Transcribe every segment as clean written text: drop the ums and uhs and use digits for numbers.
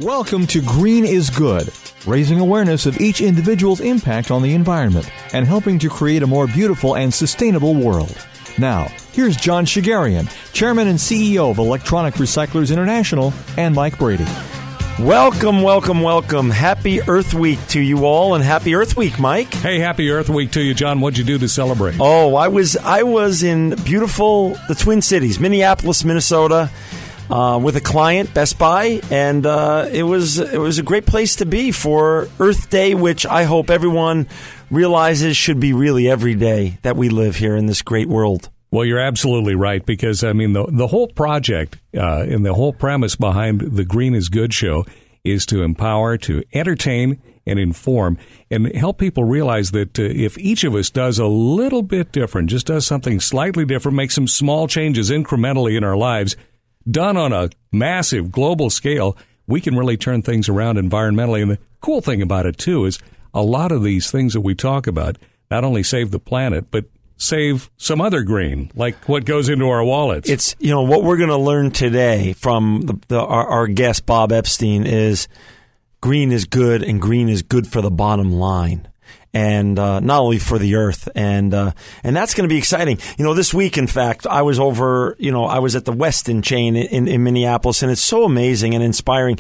Welcome to Green is Good, raising awareness of each individual's impact on the environment and helping to create a more beautiful and sustainable world. Now, here's John Shigarian, Chairman and CEO of Electronic Recyclers International, and Mike Brady. Welcome, welcome, welcome. Happy Earth Week to you all, and Happy Earth Week, Mike. Hey, Happy Earth Week to you, John. What'd you do to celebrate? Oh, I was in the Twin Cities, Minneapolis, Minnesota, with a client, Best Buy, and it was a great place to be for Earth Day, which I hope everyone realizes should be really every day that we live here in this great world. Well, you're absolutely right, because, I mean, the whole project and the whole premise behind the Green is Good show is to empower, to entertain, and inform, and help people realize that if each of us does a little bit different, just does something slightly different, make some small changes incrementally in our lives, done on a massive global scale, we can really turn things around environmentally. And the cool thing about it, too, is a lot of these things that we talk about not only save the planet, but save some other green, like what goes into our wallets. It's, what we're going to learn today from our guest, Bob Epstein, is green is good, and green is good for the bottom line. And not only for the earth, and that's going to be exciting. This week, in fact, I was I was at the Westin chain in Minneapolis, and it's so amazing and inspiring.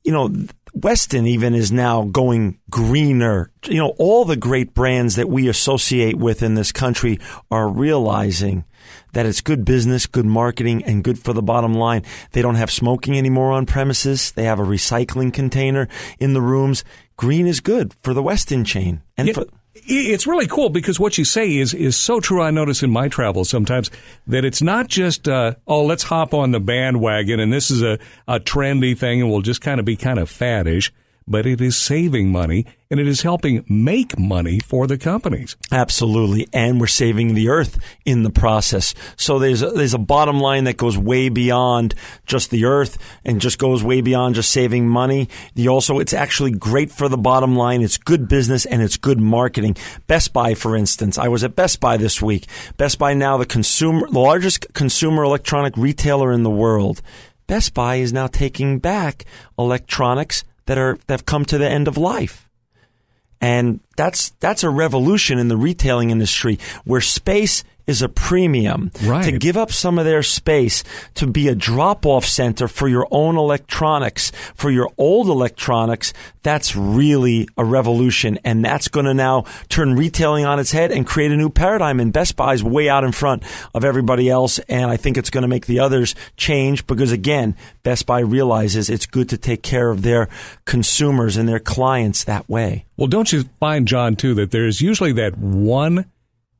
Westin even is now going greener. All the great brands that we associate with in this country are realizing that it's good business, good marketing, and good for the bottom line. They don't have smoking anymore on premises. They have a recycling container in the rooms. Green is good for the Westin chain. And it's really cool, because what you say is so true. I notice in my travels sometimes that it's not just, let's hop on the bandwagon and this is a trendy thing and we'll just kind of be kind of faddish. But it is saving money, and it is helping make money for the companies. Absolutely, and we're saving the earth in the process. So there's a bottom line that goes way beyond just the earth and just goes way beyond just saving money. It's actually great for the bottom line. It's good business, and it's good marketing. Best Buy, for instance. I was at Best Buy this week. Best Buy now the largest consumer electronic retailer in the world. Best Buy is now taking back electronics that have come to the end of life. And that's a revolution in the retailing industry, where space is a premium. Right. To give up some of their space to be a drop-off center for your own electronics, for your old electronics, that's really a revolution. And that's going to now turn retailing on its head and create a new paradigm. And Best Buy's way out in front of everybody else. And I think it's going to make the others change, because, again, Best Buy realizes it's good to take care of their consumers and their clients that way. Well, don't you find, John, too, that there's usually that one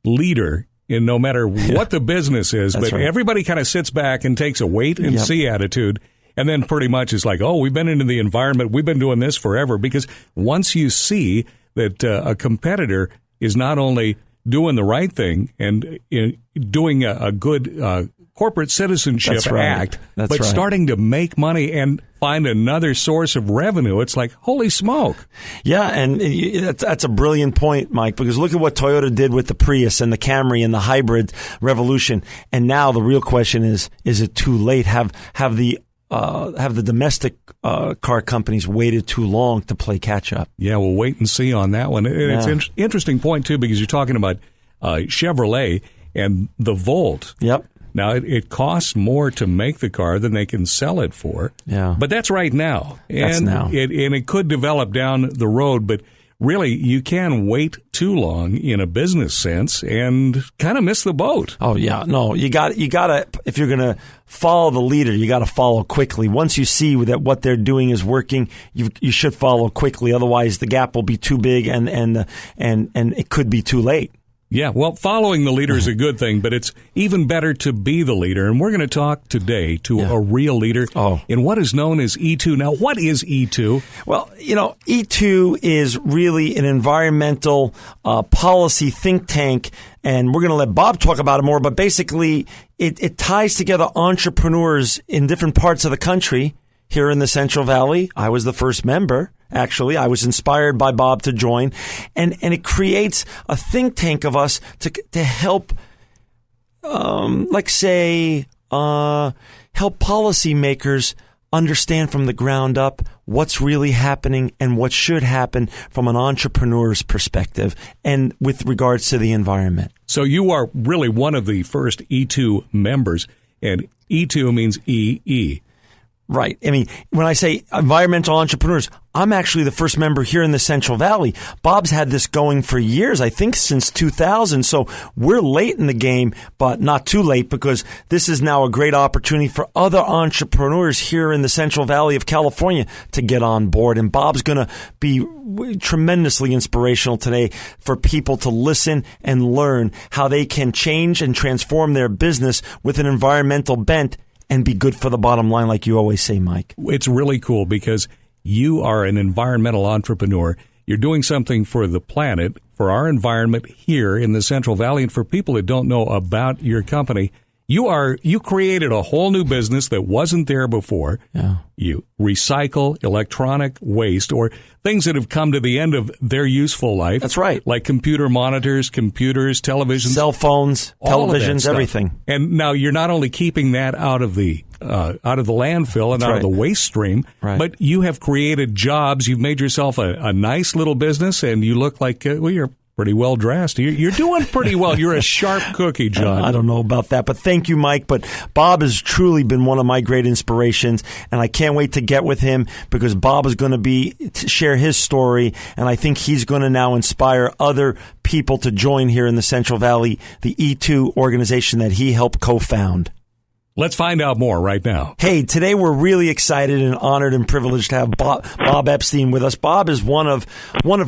leader in no matter what the business is, but right. Everybody kind of sits back and takes a wait and see attitude, and then pretty much is like, we've been into the environment, we've been doing this forever. Because once you see that a competitor is not only doing the right thing and doing a good corporate citizenship act, but starting to make money and find another source of revenue, it's like, holy smoke. Yeah, and that's a brilliant point, Mike, because look at what Toyota did with the Prius and the Camry and the hybrid revolution. And now the real question is it too late? Have the domestic car companies waited too long to play catch up? Yeah, we'll wait and see on that one. It's an interesting point, too, because you're talking about Chevrolet and the Volt. Yep. Now, it costs more to make the car than they can sell it for. Yeah. But that's right now. That's now. It could develop down the road, but really, you can wait too long in a business sense and kind of miss the boat. Oh, yeah. No, you got to, if you're going to follow the leader, you got to follow quickly. Once you see that what they're doing is working, you should follow quickly. Otherwise, the gap will be too big and it could be too late. Yeah, well, following the leader is a good thing, but it's even better to be the leader. And we're going to talk today to a real leader in what is known as E2. Now, what is E2? Well, E2 is really an environmental policy think tank, and we're going to let Bob talk about it more, but basically it ties together entrepreneurs in different parts of the country. Here in the Central Valley, I was the first member. Actually, I was inspired by Bob to join, and it creates a think tank of us to help, help policymakers understand from the ground up what's really happening and what should happen from an entrepreneur's perspective and with regards to the environment. So you are really one of the first E2 members, and E2 means EE. Right. I mean, when I say environmental entrepreneurs, I'm actually the first member here in the Central Valley. Bob's had this going for years, I think since 2000. So we're late in the game, but not too late, because this is now a great opportunity for other entrepreneurs here in the Central Valley of California to get on board. And Bob's going to be tremendously inspirational today for people to listen and learn how they can change and transform their business with an environmental bent and be good for the bottom line, like you always say, Mike. It's really cool because you are an environmental entrepreneur. You're doing something for the planet, for our environment here in the Central Valley. And for people that don't know about your company, you created a whole new business that wasn't there before. Yeah. You recycle electronic waste or things that have come to the end of their useful life. That's right. Like computer monitors, computers, televisions, cell phones, televisions, everything. And now you're not only keeping that out of the landfill and out of the waste stream, but you have created jobs. You've made yourself a nice little business, and you look like you're pretty well dressed. You're doing pretty well. You're a sharp cookie, John. I don't know about that, but thank you, Mike. But Bob has truly been one of my great inspirations, and I can't wait to get with him because Bob is going to share his story, and I think he's going to now inspire other people to join here in the Central Valley, the E2 organization that he helped co-found. Let's find out more right now. Hey, today we're really excited and honored and privileged to have Bob Epstein with us. Bob is one of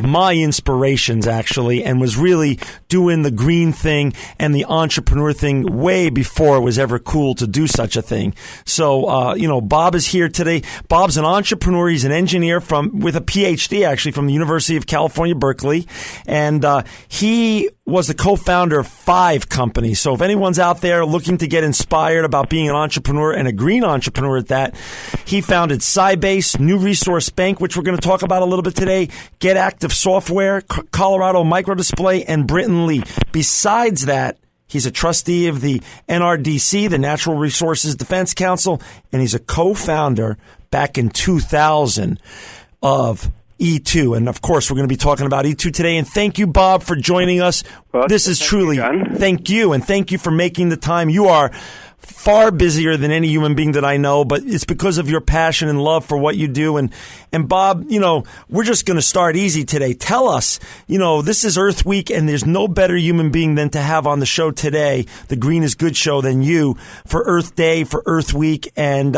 my inspirations, actually, and was really doing the green thing and the entrepreneur thing way before it was ever cool to do such a thing. So, Bob is here today. Bob's an entrepreneur. He's an engineer with a PhD, actually, from the University of California, Berkeley. And he was the co-founder of 5 companies. So if anyone's out there looking to get inspired about being an entrepreneur and a green entrepreneur at that, he founded Sybase, New Resource Bank, which we're going to talk about a little bit today, Get Active Software, Colorado Microdisplay, and Britton Lee. Besides that, he's a trustee of the NRDC, the Natural Resources Defense Council, and he's a co-founder back in 2000 of E2. And of course, we're going to be talking about E2 today. And thank you, Bob, for joining us. Well, this is truly, thank you. And thank you for making the time. You are far busier than any human being that I know, but it's because of your passion and love for what you do. And Bob, we're just going to start easy today. Tell us, this is Earth Week, and there's no better human being than to have on the show today, the Green is Good show, than you for Earth Day, for Earth Week, and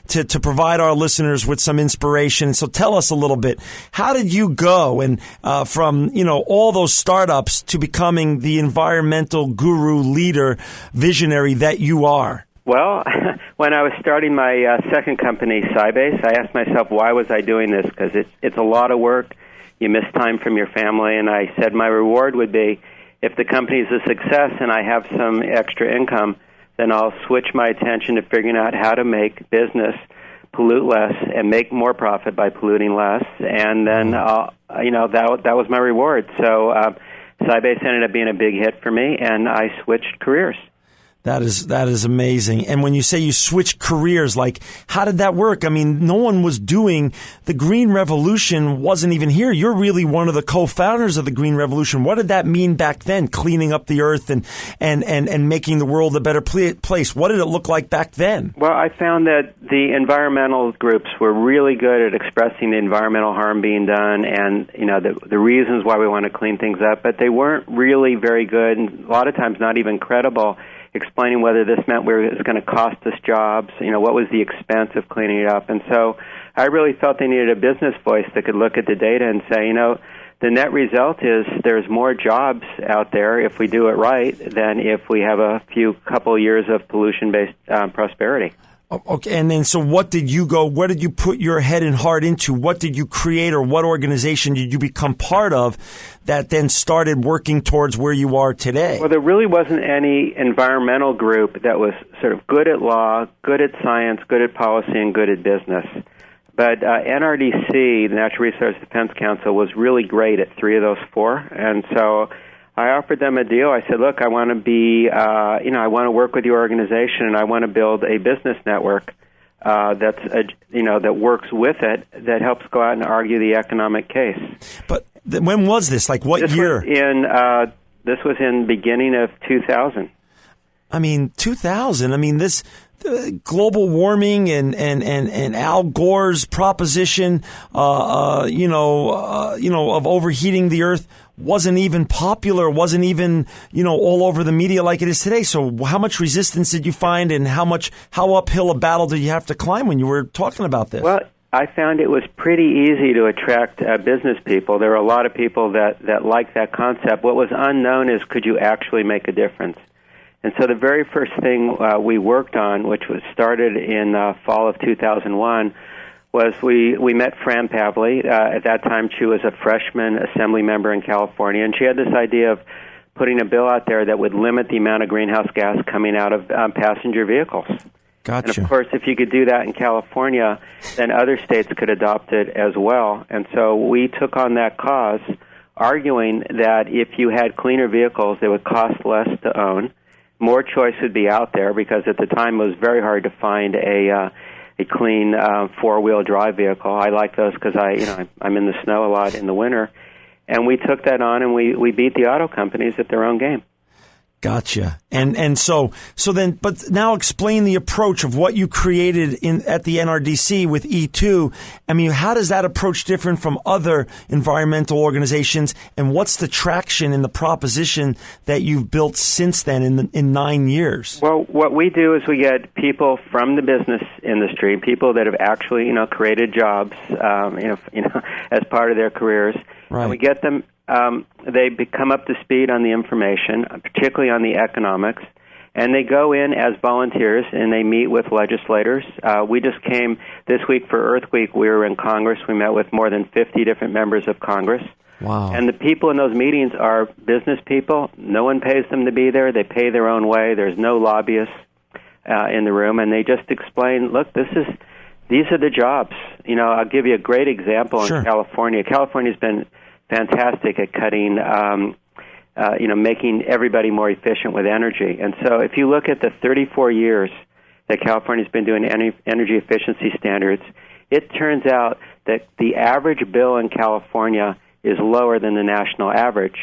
to provide our listeners with some inspiration. So tell us a little bit, how did you go and from, all those startups to becoming the environmental guru, leader, visionary that you are? Well, when I was starting my second company, Sybase, I asked myself, why was I doing this? Because it's a lot of work. You miss time from your family. And I said my reward would be, if the company is a success and I have some extra income, then I'll switch my attention to figuring out how to make business pollute less and make more profit by polluting less. And then, that was my reward. So Sybase ended up being a big hit for me, and I switched careers. That is amazing. And when you say you switched careers, like, how did that work? I mean, no one was doing the Green Revolution, wasn't even here. You're really one of the co-founders of the Green Revolution. What did that mean back then, cleaning up the earth and making the world a better place? What did it look like back then? Well, I found that the environmental groups were really good at expressing the environmental harm being done and, the reasons why we want to clean things up, but they weren't really very good, and a lot of times not even credible, explaining whether this meant it was going to cost us jobs, what was the expense of cleaning it up. And so I really felt they needed a business voice that could look at the data and say, the net result is there's more jobs out there if we do it right than if we have a couple years of pollution-based prosperity. Okay, and then so where did you put your head and heart into? What did you create, or what organization did you become part of that then started working towards where you are today? Well, there really wasn't any environmental group that was sort of good at law, good at science, good at policy, and good at business. But NRDC, the Natural Resources Defense Council, was really great at 3 of those 4, and so I offered them a deal. I said, look, I want to I want to work with your organization, and I want to build a business network that works with it, that helps go out and argue the economic case. But when was this? Like what year? This was in beginning of 2000. I mean, 2000. I mean, this global warming and Al Gore's proposition, of overheating the earth wasn't even popular, wasn't even, all over the media like it is today. So how much resistance did you find, and how uphill a battle did you have to climb when you were talking about this? Well, I found it was pretty easy to attract business people. There were a lot of people that liked that concept. What was unknown is, could you actually make a difference? And so the very first thing we worked on, which was started in fall of 2001, was we met Fran Pavley. At that time, she was a freshman assembly member in California, and she had this idea of putting a bill out there that would limit the amount of greenhouse gas coming out of passenger vehicles. Gotcha. And, of course, if you could do that in California, then other states could adopt it as well. And so we took on that cause, arguing that if you had cleaner vehicles, they would cost less to own. More choice would be out there, because at the time it was very hard to find a clean four-wheel drive vehicle. I like those because I'm in the snow a lot in the winter. And we took that on, and we beat the auto companies at their own game. Gotcha. And so then, but now explain the approach of what you created at the NRDC with E2. I mean, how does that approach different from other environmental organizations, and what's the traction in the proposition that you've built since then in 9 years? Well, what we do is we get people from the business industry, people that have actually, created jobs, as part of their careers. Right. And we get them. They come up to speed on the information, particularly on the economics, and they go in as volunteers and they meet with legislators. We just came this week for Earth Week. We were in Congress. We met with more than 50 different members of Congress. Wow. And the people in those meetings are business people. No one pays them to be there. They pay their own way. There's no lobbyists in the room, and they just explain, look, these are the jobs. I'll give you a great example in California. California's been fantastic at cutting, making everybody more efficient with energy. And so if you look at the 34 years that California's been doing energy efficiency standards, it turns out that the average bill in California is lower than the national average.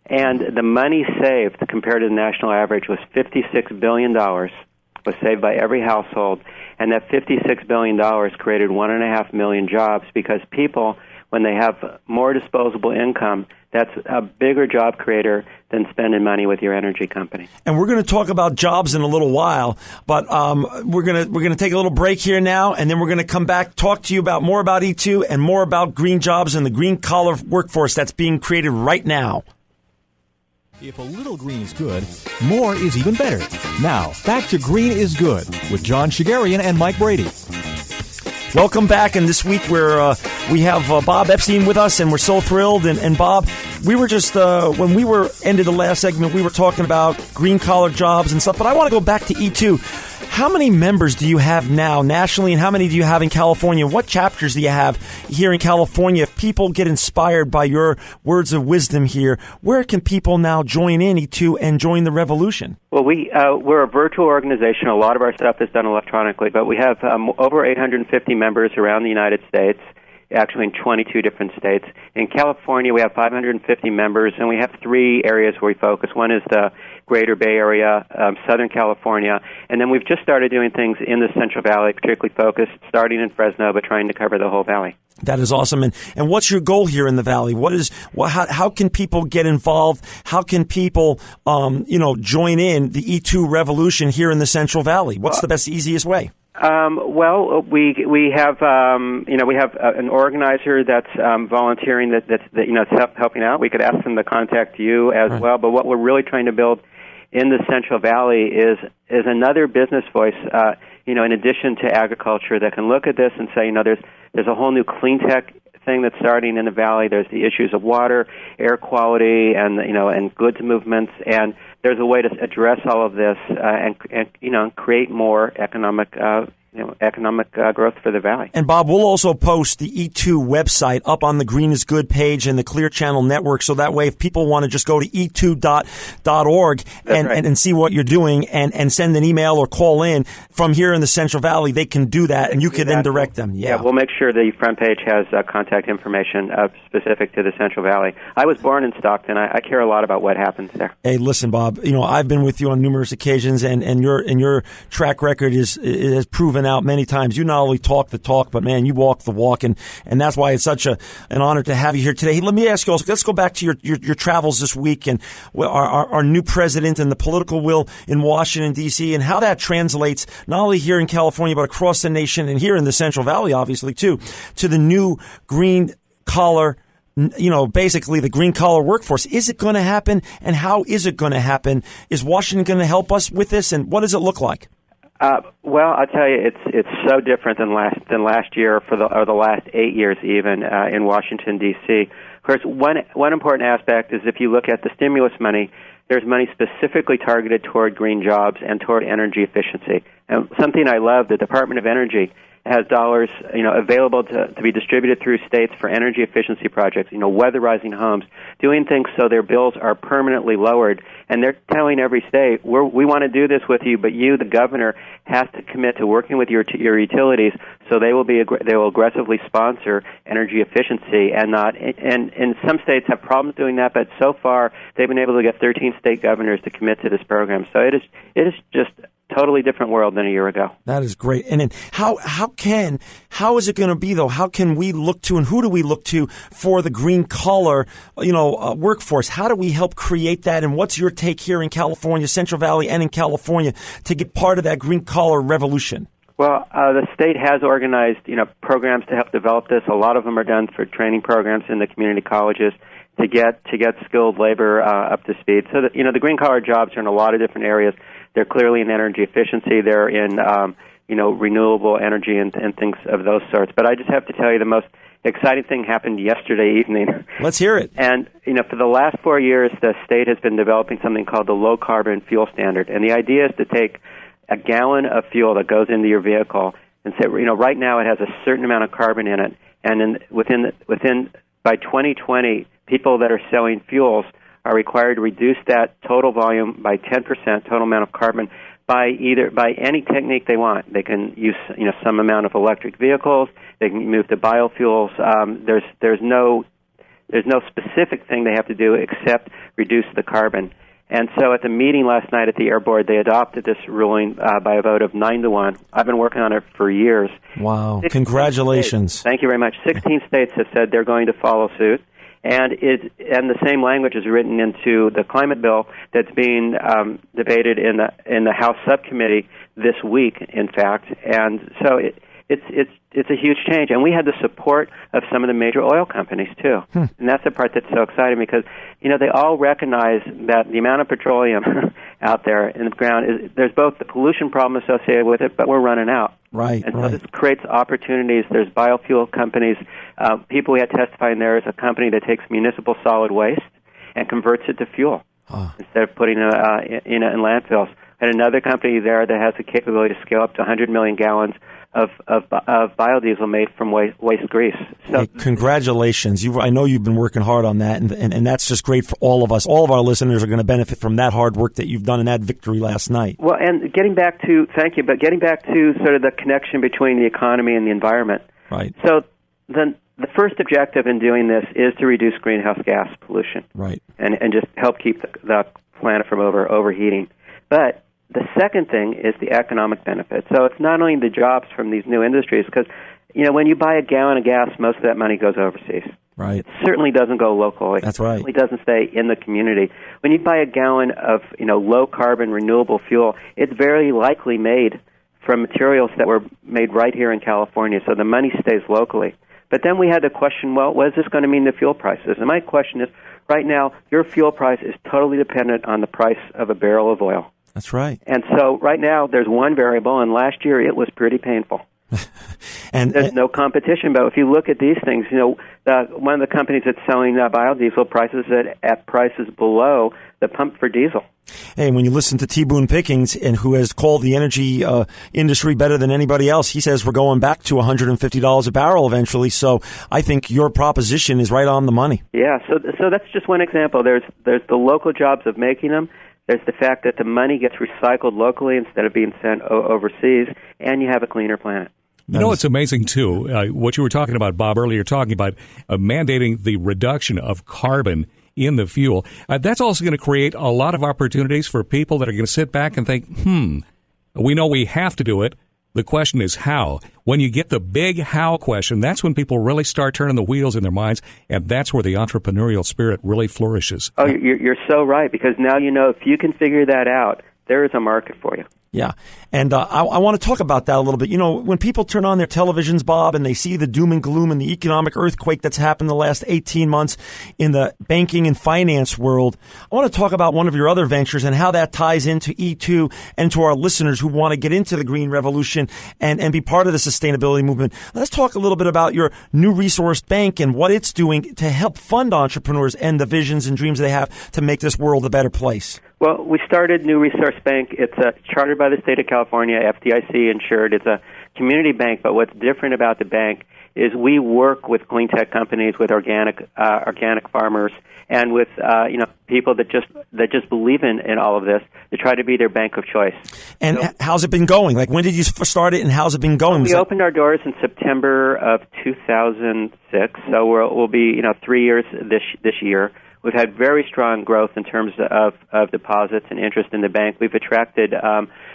And the money saved compared to the national average was $56 billion was saved by every household. And that $56 billion created 1.5 million jobs, because people, when they have more disposable income, that's a bigger job creator than spending money with your energy company. And we're going to talk about jobs in a little while, but we're going to take a little break here now, and then we're going to come back, talk to you about more about E2 and more about green jobs and the green collar workforce that's being created right now. If a little green is good, more is even better. Now, back to Green is Good with John Shigarian and Mike Brady. Welcome back, and this week we have Bob Epstein with us, and we're so thrilled. And Bob, we were just, when we ended the last segment, we were talking about green-collar jobs and stuff, but I want to go back to E2. How many members do you have now nationally, and how many do you have in California? What chapters do you have here in California? If people get inspired by your words of wisdom here, where can people now join in E2 and join the revolution? Well, we're a virtual organization. A lot of our stuff is done electronically, but we have over 850 members around the United States, actually in 22 different states. In California, we have 550 members, and we have 3 areas where we focus. One is the Greater Bay Area, Southern California, and then we've just started doing things in the Central Valley, particularly focused, starting in Fresno, but trying to cover the whole valley. That is awesome. And what's your goal here in the Valley? How can people get involved? How can people, join in the E2 revolution here in the Central Valley? What's the best, easiest way? We have an organizer that's volunteering that's helping out. We could ask them to contact you as well. But what we're really trying to build in the Central Valley is another business voice. In addition to agriculture, that can look at this and say, there's a whole new clean tech thing that's starting in the valley. There's the issues of water, air quality, and goods movements, and there's a way to address all of this and create more economic economic growth for the valley. And Bob, we'll also post the E2 website up on the Green is Good page and the Clear Channel Network, so that way if people want to just go to e2.org and see what you're doing and send an email or call in from here in the Central Valley, they can do that, and you can then direct them. Yeah, we'll make sure the front page has contact information specific to the Central Valley. I was born in Stockton. I care a lot about what happens there. Hey, listen, Bob, I've been with you on numerous occasions, and your track record is proven out many times. You not only talk the talk, but man, you walk the walk, and that's why it's such an honor to have you here today. Hey, let me ask you also, let's go back to your travels this week and our new president and the political will in Washington, D.C., and how that translates not only here in California, but across the nation and here in the Central Valley, obviously, too, to the new green collar, basically the green collar workforce. Is it going to happen, and how is it going to happen? Is Washington going to help us with this, and what does it look like? Well, I'll tell you, it's so different than last year or the last 8 years even in Washington, D.C. Of course, one important aspect is if you look at the stimulus money, there's money specifically targeted toward green jobs and toward energy efficiency. And something I love, the Department of Energy has dollars, available to be distributed through states for energy efficiency projects, weatherizing homes, doing things so their bills are permanently lowered. And they're telling every state, we want to do this with you, but you, the governor, has to commit to working with your utilities, so they will aggressively sponsor energy efficiency and some states have problems doing that, but so far they've been able to get 13 state governors to commit to this program. So it is just totally different world than a year ago. That is great. And then how is it going to be, though? How can we look to, and who do we look to for the green collar, workforce? How do we help create that? And what's your take here in California, Central Valley, and in California to get part of that green collar revolution? Well, the state has organized, programs to help develop this. A lot of them are done for training programs in the community colleges to get skilled labor up to speed. So that, the green collar jobs are in a lot of different areas. They're clearly in energy efficiency. They're in, renewable energy and things of those sorts. But I just have to tell you, the most exciting thing happened yesterday evening. Let's hear it. And, for the last 4 years, the state has been developing something called the Low Carbon Fuel Standard. And the idea is to take a gallon of fuel that goes into your vehicle and say, right now it has a certain amount of carbon in it. And by 2020, people that are selling fuels are required to reduce that total volume by 10%, total amount of carbon, by any technique they want. They can use some amount of electric vehicles. They can move to biofuels. There's no specific thing they have to do except reduce the carbon. And so at the meeting last night at the Air Board, they adopted this ruling by a vote of 9-1. I've been working on it for years. Wow! Congratulations! Thank you very much. 16 states have said they're going to follow suit. And the same language is written into the climate bill that's being debated in the House subcommittee this week, in fact. And so it's a huge change. And we had the support of some of the major oil companies too. And that's the part that's so exciting because they all recognize that the amount of petroleum out there in the ground there's both the pollution problem associated with it, but we're running out. Right. And so this creates opportunities. There's biofuel companies. People we had testifying there is a company that takes municipal solid waste and converts it to fuel instead of putting it in landfills. And another company there that has the capability to scale up to 100 million gallons of biodiesel made from waste grease. So, hey, congratulations. I know you've been working hard on that, and that's just great for all of us. All of our listeners are going to benefit from that hard work that you've done in that victory last night. Well, and getting back to sort of the connection between the economy and the environment. Right. So the first objective in doing this is to reduce greenhouse gas pollution. Right. And just help keep the planet from overheating. But the second thing is the economic benefit. So it's not only the jobs from these new industries, because, when you buy a gallon of gas, most of that money goes overseas. Right. It certainly doesn't go locally. That's right. It certainly doesn't stay in the community. When you buy a gallon of, low-carbon renewable fuel, it's very likely made from materials that were made right here in California, so the money stays locally. But then we had the question, well, what is this going to mean to fuel prices? And my question is, right now, your fuel price is totally dependent on the price of a barrel of oil. That's right. And so right now there's one variable, and last year it was pretty painful. And there's no competition. But if you look at these things, one of the companies that's selling biodiesel prices at prices below the pump for diesel. Hey, when you listen to T. Boone Pickens, and who has called the energy industry better than anybody else, he says we're going back to $150 a barrel eventually. So I think your proposition is right on the money. Yeah, so that's just one example. There's the local jobs of making them. There's the fact that the money gets recycled locally instead of being sent overseas, and you have a cleaner planet. You know, it's amazing, too, what you were talking about, Bob, earlier, talking about mandating the reduction of carbon in the fuel. That's also going to create a lot of opportunities for people that are going to sit back and think, we know we have to do it. The question is how. When you get the big how question, that's when people really start turning the wheels in their minds, and that's where the entrepreneurial spirit really flourishes. Oh, you're so right, because now if you can figure that out, there is a market for you. Yeah. And I want to talk about that a little bit. When people turn on their televisions, Bob, and they see the doom and gloom and the economic earthquake that's happened the last 18 months in the banking and finance world, I want to talk about one of your other ventures and how that ties into E2 and to our listeners who want to get into the green revolution and be part of the sustainability movement. Let's talk a little bit about your New Resource Bank and what it's doing to help fund entrepreneurs and the visions and dreams they have to make this world a better place. Well, we started New Resource Bank. It's chartered by the state of California, FDIC insured. It's a community bank, but what's different about the bank is we work with clean tech companies, with organic farmers, and with people that just believe in all of this to try to be their bank of choice. And how's it been going? Like, when did you start it, and how's it been going? We opened our doors in September of 2006, so we'll be 3 years this year. We've had very strong growth in terms of deposits and interest in the bank. We've attracted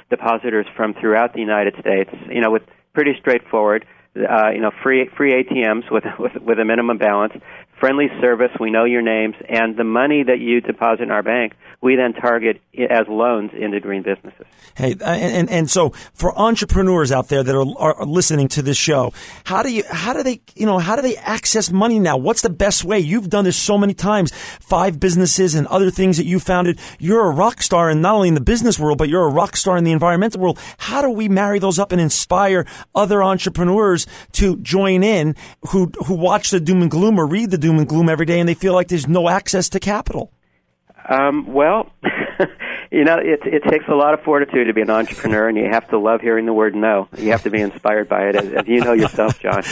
depositors from throughout the United States, with pretty straightforward, free ATMs with a minimum balance, friendly service, we know your names, and the money that you deposit in our bank, we then target as loans into green businesses. Hey, and so for entrepreneurs out there that are listening to this show, how do they access money now? What's the best way? You've done this so many times, 5 businesses and other things that you founded. You're a rock star, and not only in the business world, but you're a rock star in the environmental world. How do we marry those up and inspire other entrepreneurs to join in who watch the doom and gloom or read the doom and gloom every day, and they feel like there's no access to capital? Well, it takes a lot of fortitude to be an entrepreneur, and you have to love hearing the word no. You have to be inspired by it, as you know yourself, John.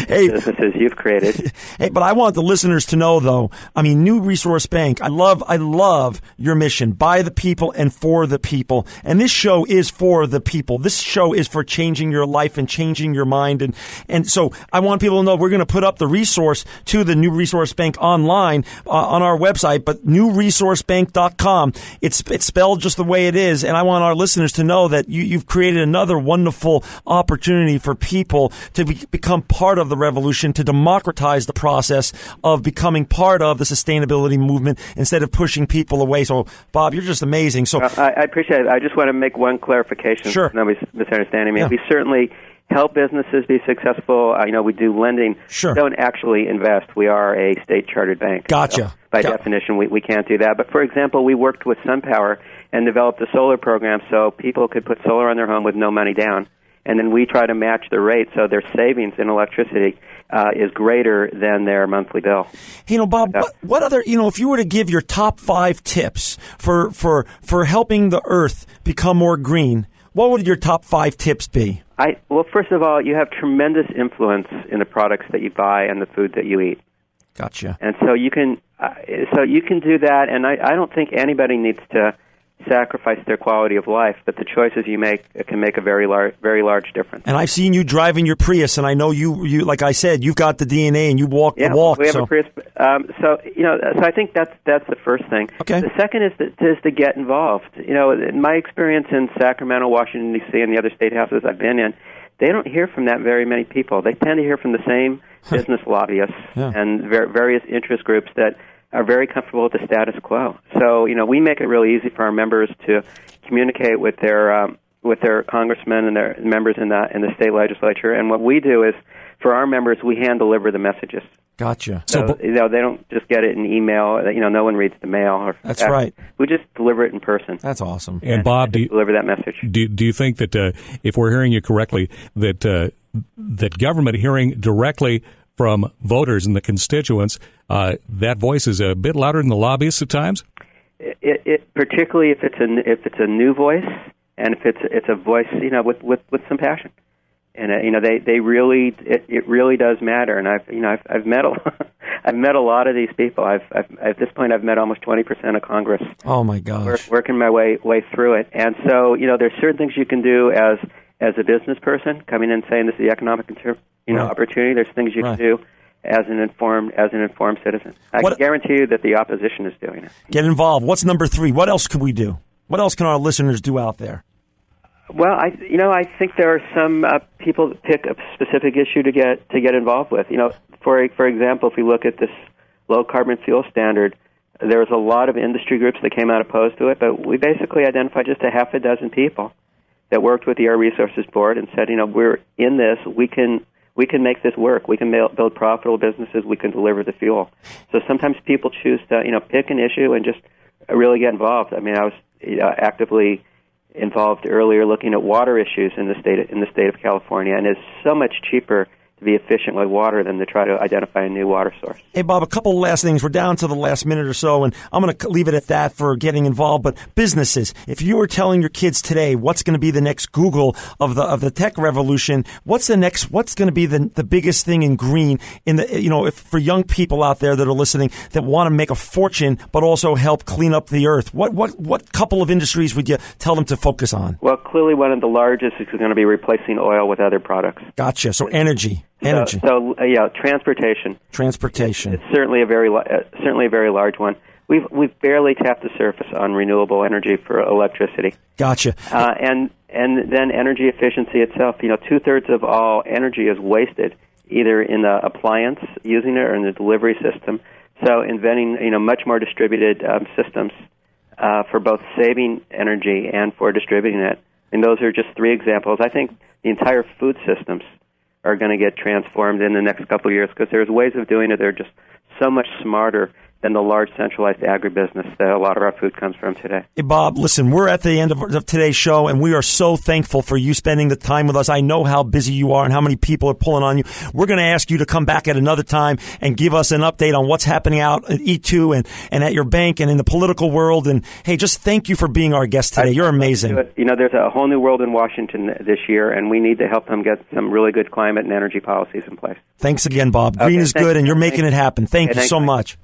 Hey, businesses you've created. Hey, but I want the listeners to know, though, New Resource Bank, I love your mission, by the people and for the people. And this show is for the people. This show is for changing your life and changing your mind. And so I want people to know we're going to put up the resource to the New Resource Bank online on our website, but newresourcebank.com. It's spelled just the way it is, and I want our listeners to know that you've created another wonderful opportunity for people to become part of the revolution, to democratize the process of becoming part of the sustainability movement instead of pushing people away. So, Bob, you're just amazing. So I appreciate it. I just want to make one clarification. Sure. Nobody's misunderstanding me. Yeah. We certainly help businesses be successful. We do lending. Sure. We don't actually invest. We are a state-chartered bank. Gotcha. So by definition, we can't do that. But, for example, we worked with SunPower and developed a solar program so people could put solar on their home with no money down. And then we try to match the rate so their savings in electricity is greater than their monthly bill. Bob, what other, if you were to give your top 5 tips for helping the earth become more green, what would your top 5 tips be? Well, first of all, you have tremendous influence in the products that you buy and the food that you eat. Gotcha. And so you can do that, and I don't think anybody needs to sacrifice their quality of life, but the choices you make can make a very large difference. And I've seen you driving your Prius, and I know you like I said, you've got the DNA and you walk the walk. We have a Prius. So I think that's the first thing. Okay. The second is to get involved. In my experience in Sacramento, Washington D.C., and the other state houses I've been in, they don't hear from that very many people. They tend to hear from the same business lobbyists and various interest groups that are very comfortable with the status quo. So, we make it really easy for our members to communicate with their congressmen and their members in the state legislature. And what we do is for our members, we hand deliver the messages. Gotcha. So they don't just get it in email. No one reads the mail. Or that's right. We just deliver it in person. That's awesome. And Bob, deliver that message. Do you think that if we're hearing you correctly, that government hearing directly from voters and the constituents, that voice is a bit louder than the lobbyists at times? It particularly if it's a new voice, and if it's a voice with some passion. And they really it really does matter. And I've met I've met a lot of these people. At this point I've met almost 20% of Congress. Oh my gosh! Working my way through it. And so there's certain things you can do as a business person coming in saying this is the economic opportunity. There's things you can do as an informed citizen. I can guarantee you that the opposition is doing it. Get involved. What's number 3? What else can we do? What else can our listeners do out there? Well, I think there are some people that pick a specific issue to get involved with. For example, if we look at this low carbon fuel standard, there was a lot of industry groups that came out opposed to it, but we basically identified just a half a dozen people that worked with the Air Resources Board and said, we're in this. We can make this work. We can build profitable businesses. We can deliver the fuel. So sometimes people choose to pick an issue and just really get involved. I mean, I was actively involved earlier looking at water issues in the state of California, and it's so much cheaper to be efficient with water than to try to identify a new water source. Hey, Bob, a couple last things. We're down to the last minute or so, and I'm going to leave it at that for getting involved. But businesses, if you were telling your kids today what's going to be the next Google of the tech revolution, what's going to be the biggest thing in green in the if for young people out there that are listening that want to make a fortune but also help clean up the earth, what couple of industries would you tell them to focus on? Well, clearly one of the largest is going to be replacing oil with other products. Gotcha. So energy. So transportation. Transportation. It's certainly a very large one. We've barely tapped the surface on renewable energy for electricity. Gotcha. And then energy efficiency itself. 2/3 of all energy is wasted either in the appliance using it or in the delivery system. So inventing much more distributed systems for both saving energy and for distributing it. And those are just 3 examples. I think the entire food systems are going to get transformed in the next couple of years because there's ways of doing it that are just so much smarter than the large centralized agribusiness that a lot of our food comes from today. Hey, Bob, listen, we're at the end of today's show, and we are so thankful for you spending the time with us. I know how busy you are and how many people are pulling on you. We're going to ask you to come back at another time and give us an update on what's happening out at E2 and at your bank and in the political world. And, hey, just thank you for being our guest today. You're amazing. There's a whole new world in Washington this year, and we need to help them get some really good climate and energy policies in place. Thanks again, Bob. Green is good, and you're making it happen. Thank you so much.